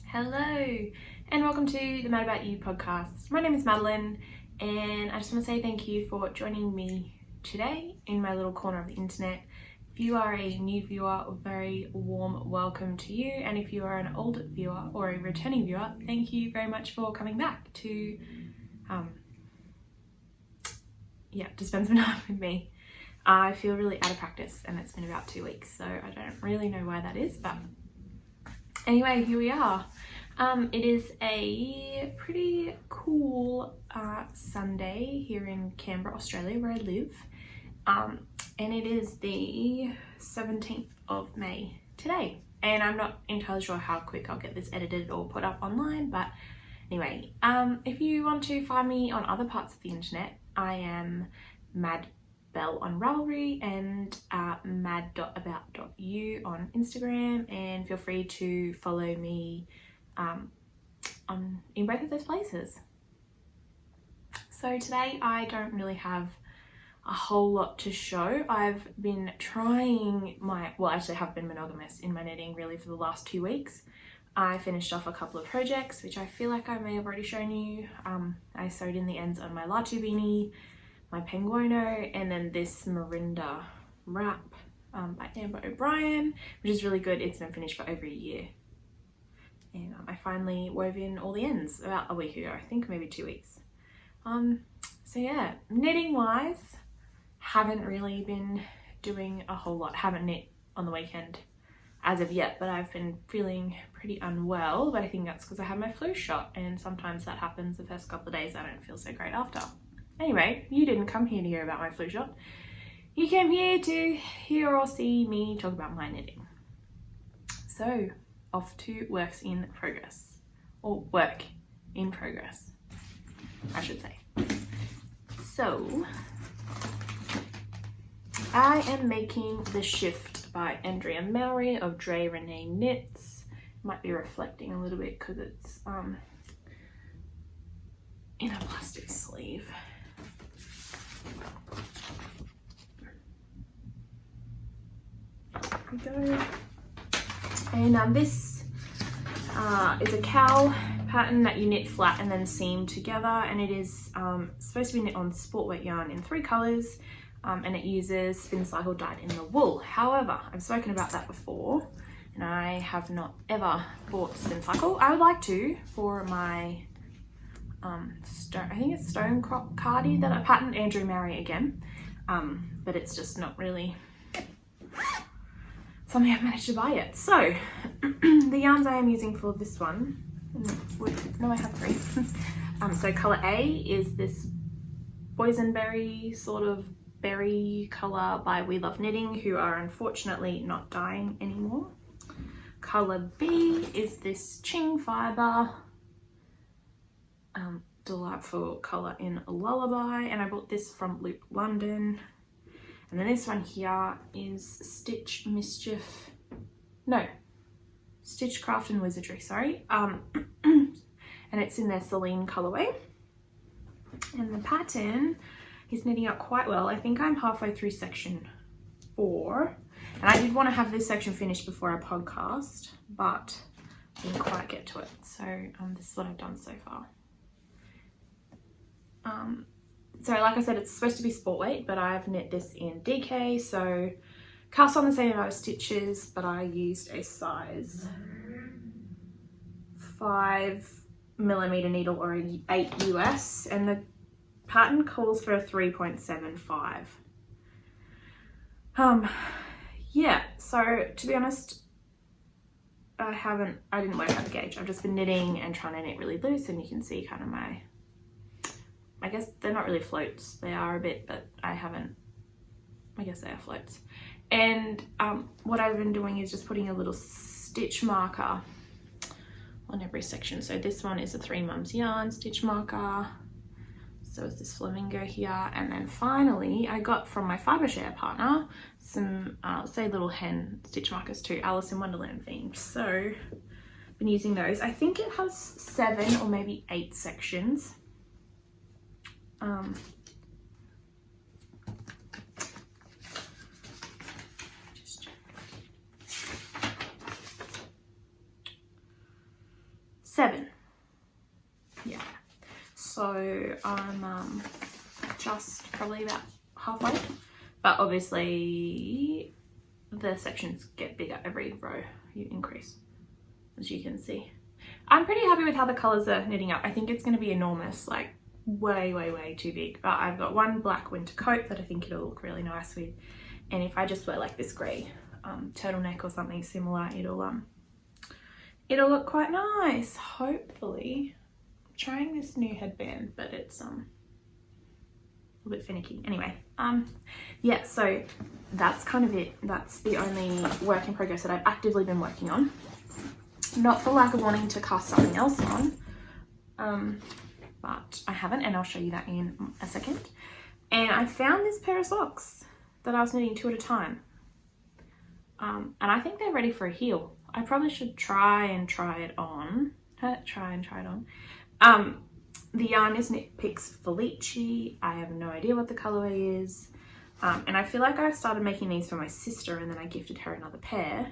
Hello and welcome to the Mad About You podcast. My name is Madeline and I just want to say thank you for joining me today in my little corner of the internet. If you are a new viewer, a very warm welcome to you, and if you are an old viewer or a returning viewer, thank you very much for coming back to spend some time with me. I feel really out of practice and it's been about 2 weeks, so I don't really know why that is, but anyway, here we are. It is a pretty cool Sunday here in Canberra, Australia, where I live, and it is the 17th of May today, and I'm not entirely sure how quick I'll get this edited or put up online, but anyway, if you want to find me on other parts of the internet, I am Madbell on Ravelry and mad.about.you on Instagram, and feel free to follow me in both of those places. So today I don't really have a whole lot to show. I've been trying have been monogamous in my knitting really for the last 2 weeks. I finished off a couple of projects which I feel like I may have already shown you. I sewed in the ends on my Latu beanie, my Penguino, and then this Marinda wrap by Amber O'Brien, which is really good. It's been finished for over a year. And I finally wove in all the ends about a week ago, I think maybe 2 weeks. So yeah, knitting wise, haven't really been doing a whole lot. Haven't knit on the weekend as of yet, but I've been feeling pretty unwell, but I think that's because I had my flu shot, and sometimes that happens the first couple of days. I don't feel so great after. Anyway, you didn't come here to hear about my flu shot. You came here to hear or see me talk about my knitting. So, off to works in progress, or work in progress, I should say. So, I am making the Shift by Andrea Mowry of Dre Renee Knits. Might be reflecting a little bit because it's in a plastic sleeve. There we go. And this is a cowl pattern that you knit flat and then seam together, and it is supposed to be knit on sport weight yarn in 3 colours, and it uses spin cycle dyed in the wool. However, I've spoken about that before and I have not ever bought spin cycle. I would like to for my I think it's Stone Cardi that I patterned, Andrea Mowry again, but it's just not really something I've managed to buy yet. So the yarns I am using for this one, I have 3. So colour A is this boysenberry sort of berry colour by We Love Knitting, who are unfortunately not dyeing anymore. Colour B is this Qing Fibre, delightful colour in Lullaby, and I bought this from Loop London. And then this one here is Stichcraft and Wizardry, sorry. And it's in their Selene colourway. And the pattern is knitting up quite well. I think I'm halfway through section 4. And I did want to have this section finished before I podcast, but I didn't quite get to it. So this is what I've done so far. So like I said, it's supposed to be sport weight, but I've knit this in DK, so cast on the same amount of stitches, but I used a size 5mm needle or an 8 US, and the pattern calls for a 3.75. Yeah, so to be honest, I didn't work out the gauge. I've just been knitting and trying to knit really loose, and you can see kind of I guess they're not really floats. They are a bit, but I guess they are floats. And what I've been doing is just putting a little stitch marker on every section. So this one is a 3 Mums yarn stitch marker. So is this flamingo here. And then finally, I got from my Fibre share partner some, say Little Hen stitch markers too, Alice in Wonderland themed. So I've been using those. I think it has 7 or maybe 8 sections. 7. Yeah, so I'm just probably about halfway, but obviously the sections get bigger every row you increase, as you can see. I'm pretty happy with how the colours are knitting up. I think it's going to be enormous, like way too big, but I've got one black winter coat that I think it'll look really nice with, and if I just wear like this grey turtleneck or something similar, it'll look quite nice, hopefully. I'm trying this new headband, but it's a little bit finicky. Anyway, yeah, so that's kind of it. That's the only work in progress that I've actively been working on. Not for lack of wanting to cast something else on, but I haven't, and I'll show you that in a second. And I found this pair of socks that I was knitting 2 at a time, and I think they're ready for a heel. I probably should try it on. The yarn is Knit Picks Felice. I have no idea what the colorway is, and I feel like I started making these for my sister, and then I gifted her another pair.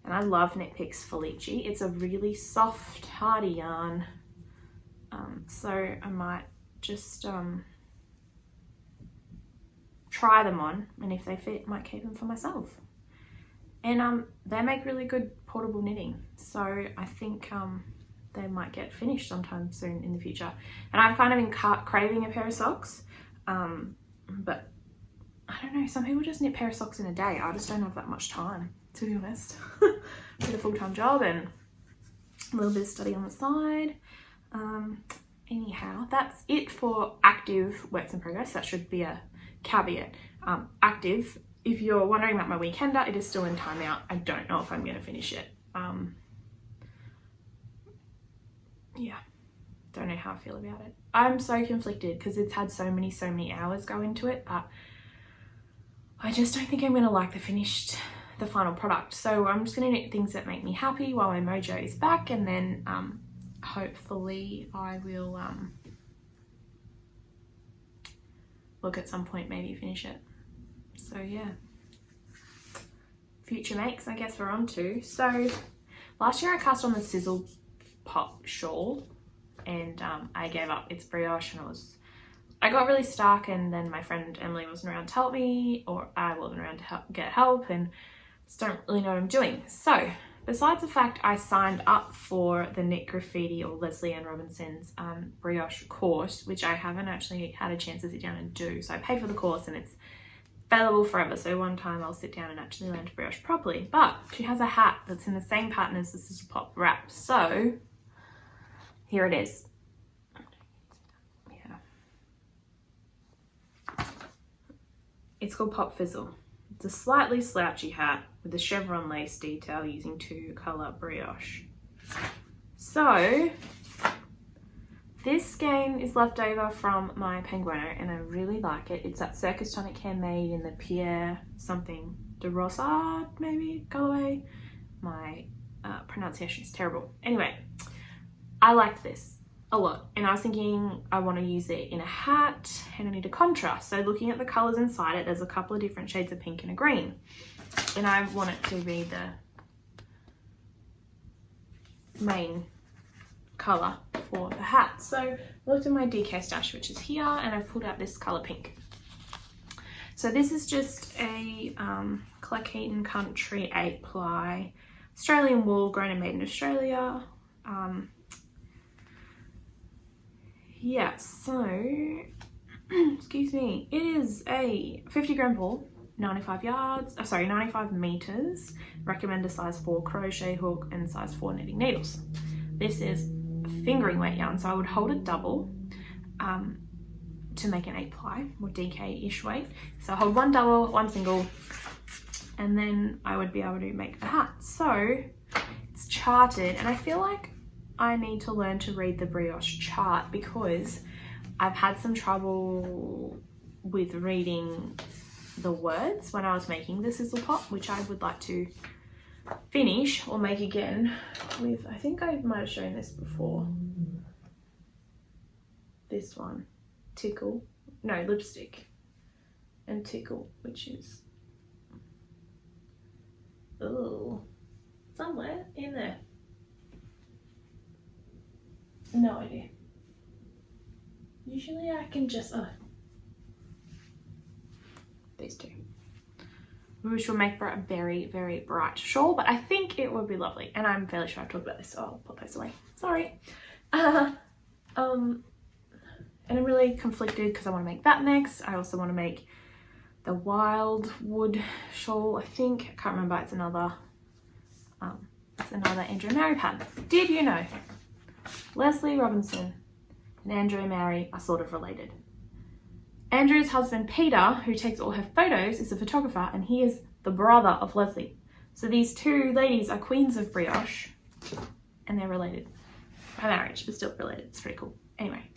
And I love Knit Picks Felice. It's a really soft, hardy yarn. So I might just try them on, and if they fit, might keep them for myself. And they make really good portable knitting. So I think they might get finished sometime soon in the future. And I've kind of been craving a pair of socks. But I don't know, some people just knit a pair of socks in a day. I just don't have that much time, to be honest. With a full-time job and a little bit of study on the side. Anyhow, that's it for active works in progress. That should be a caveat. Active, if you're wondering about my weekender, it is still in timeout. I don't know if I'm going to finish it. Yeah, don't know how I feel about it. I'm so conflicted because it's had so many hours go into it, but I just don't think I'm going to like the final product. So I'm just going to knit things that make me happy while my mojo is back, and then hopefully I will look at some point, maybe finish it. So yeah, future makes, I guess we're on to. So last year I cast on the Sizzle Pop shawl, and I gave up. It's brioche, and I got really stuck, and then my friend Emily wasn't around to help me, or I wasn't around to get help, and just don't really know what I'm doing. So besides the fact I signed up for the Knit Graffiti or Leslie Ann Robinson's brioche course, which I haven't actually had a chance to sit down and do. So I paid for the course, and it's available forever. So one time I'll sit down and actually learn to brioche properly. But she has a hat that's in the same pattern as the Sizzle Pop wrap. So here it is. Yeah. It's called Pop Fizzle. It's a slightly slouchy hat with a chevron lace detail using 2-color brioche. So this skein is left over from my Penguino, and I really like it. It's that Circus Tonic handmade in the Pierre something de Rosard, maybe, colorway. My pronunciation is terrible. Anyway, I liked this a lot, and I was thinking I want to use it in a hat, and I need a contrast. So looking at the colors inside it, there's a couple of different shades of pink and a green, and I want it to be the main color for the hat. So I looked at my DK stash, which is here, and I've pulled out this color pink. So this is just a Cleckheaton Country 8-ply Australian wool, grown and made in Australia. Yeah, so excuse me, it is a 50 gram ball, 95 meters, recommend a size 4 crochet hook and size 4 knitting needles. This is fingering weight yarn, so I would hold it double to make an 8-ply or DK-ish weight. So I hold one double, one single, and then I would be able to make the hat. So it's charted, and I feel like I need to learn to read the brioche chart because I've had some trouble with reading the words when I was making the Sizzle Pop, which I would like to finish or make again with, I think I might have shown this before, this one, Tickle, no, Lipstick and Tickle, which is, oh, somewhere in there. no idea. Usually I can just, these two. Which will make for a very, very bright shawl, but I think it would be lovely. And I'm fairly sure I've talked about this, so I'll put those away. Sorry. And I'm really conflicted because I want to make that next. I also want to make the wildwood shawl, I think. I can't remember, it's another Andrew Mary pattern. Did you know Leslie Robinson and Andrew Mary are sort of related? Andrew's husband Peter, who takes all her photos, is a photographer, and he is the brother of Leslie. So these two ladies are queens of Brioche, and they're related by marriage, but still related. It's pretty cool. Anyway,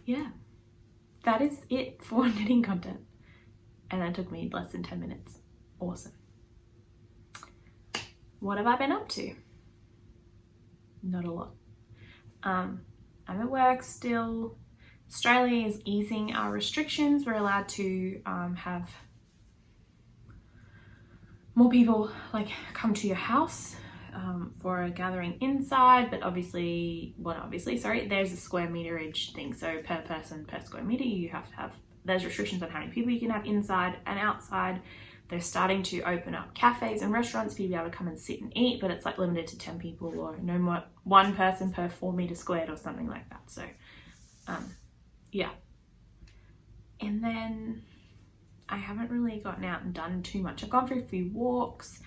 yeah, that is it for knitting content, and that took me less than 10 minutes. Awesome. What have I been up to? Not a lot. I'm at work still. Australia is easing our restrictions. We're allowed to have more people like come to your house for a gathering inside, but there's a square meterage thing. So per person per square meter, you have to have, there's restrictions on how many people you can have inside and outside. They're starting to open up cafes and restaurants for you to be able to come and sit and eat, but it's like limited to 10 people or no more, one person per 4 meters squared or something like that. So yeah. And then I haven't really gotten out and done too much. I've gone for a few walks.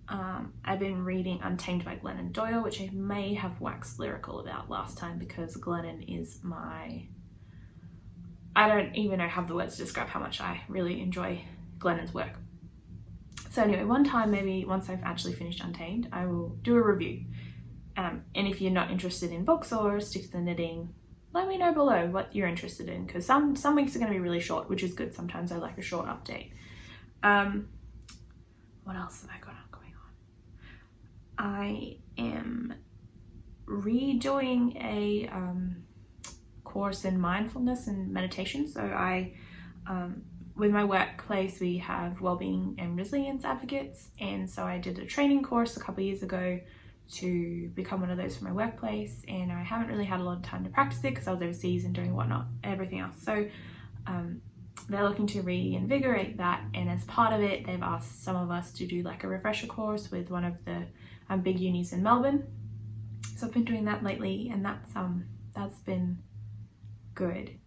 I've been reading Untamed by Glennon Doyle, which I may have waxed lyrical about last time because Glennon is I don't even have the words to describe how much I really enjoy Glennon's work. So anyway, one time, maybe once I've actually finished Untamed, I will do a review. And if you're not interested in books or stick to the knitting, let me know below what you're interested in, because some weeks are going to be really short, which is good. Sometimes I like a short update. What else have I got going on? I am redoing a course in mindfulness and meditation. So with my workplace, we have wellbeing and resilience advocates, and so I did a training course a couple of years ago to become one of those for my workplace, and I haven't really had a lot of time to practice it because I was overseas and doing everything else. So they're looking to reinvigorate that, and as part of it, they've asked some of us to do like a refresher course with one of the big unis in Melbourne. So I've been doing that lately, and that's been good.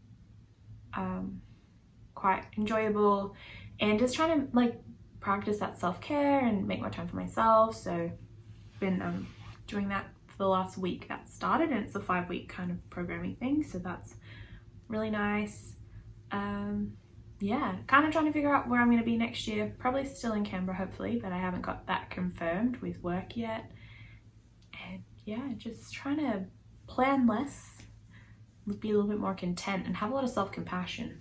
Quite enjoyable, and just trying to like practice that self-care and make more time for myself. So been doing that for the last week that started, and it's a 5-week kind of programming thing, so that's really nice. Yeah, kind of trying to figure out where I'm going to be next year. Probably still in Canberra, hopefully, but I haven't got that confirmed with work yet. And yeah, just trying to plan less, be a little bit more content, and have a lot of self-compassion.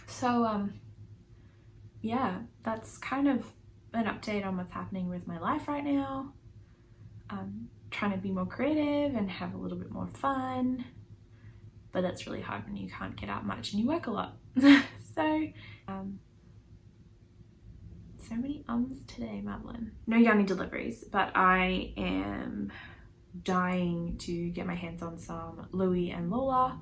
So yeah, that's kind of an update on what's happening with my life right now. Trying to be more creative and have a little bit more fun, but that's really hard when you can't get out much and you work a lot. So many today, Madeline. No yarny deliveries, but I am dying to get my hands on some Louis and Lola.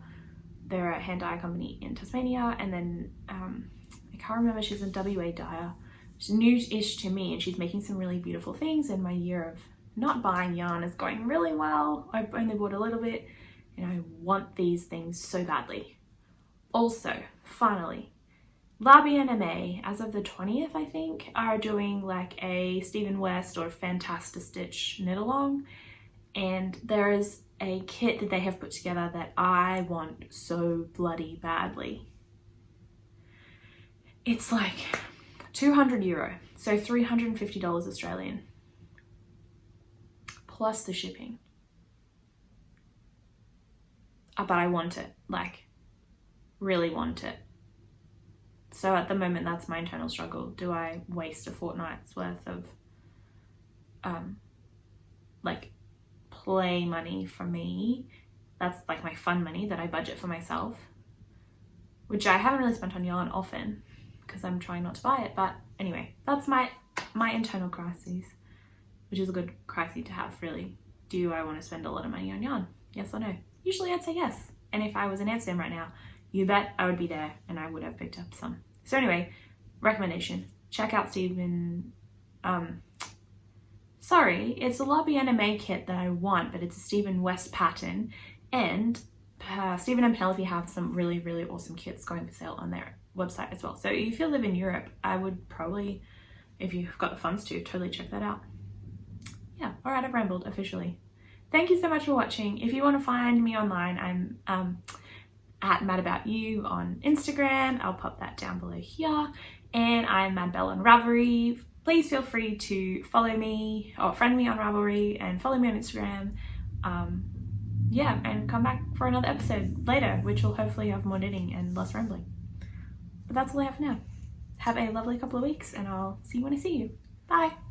They're a hand dye company in Tasmania, and then I can't remember, she's a WA dyer. She's new-ish to me, and she's making some really beautiful things, and my year of not buying yarn is going really well. I've only bought a little bit, and I want these things so badly. Also, finally, Lullaby and MA, as of the 20th, I think, are doing like a Stephen West or Fantastic-Stitch knit along, and there is a kit that they have put together that I want so bloody badly. It's like €200, so $350 Australian, plus the shipping. But I want it, like, really want it. So at the moment, that's my internal struggle. Do I waste a fortnight's worth of like play money for me? That's like my fun money that I budget for myself, which I haven't really spent on yarn often because I'm trying not to buy it. But anyway, that's my internal crises, which is a good crisis to have, really. do I want to spend a lot of money on yarn? Yes or no? Usually I'd say yes. And if I was in Amsterdam right now, you bet I would be there and I would have picked up some. So anyway, recommendation, check out Stephen, sorry, it's a Lullaby anime kit that I want, but it's a Stephen West pattern, and Stephen and Penelope have some really, really awesome kits going for sale on their website as well. So if you live in Europe, I would probably, if you've got the funds to, totally check that out. Yeah, all right, I've rambled officially. Thank you so much for watching. If you want to find me online, I'm at MadAboutYou on Instagram. I'll pop that down below here. And I'm Madbell on Ravelry. Please feel free to follow me or friend me on Ravelry and follow me on Instagram. Yeah, and come back for another episode later, which will hopefully have more knitting and less rambling. But that's all I have for now. Have a lovely couple of weeks, and I'll see you when I see you. Bye!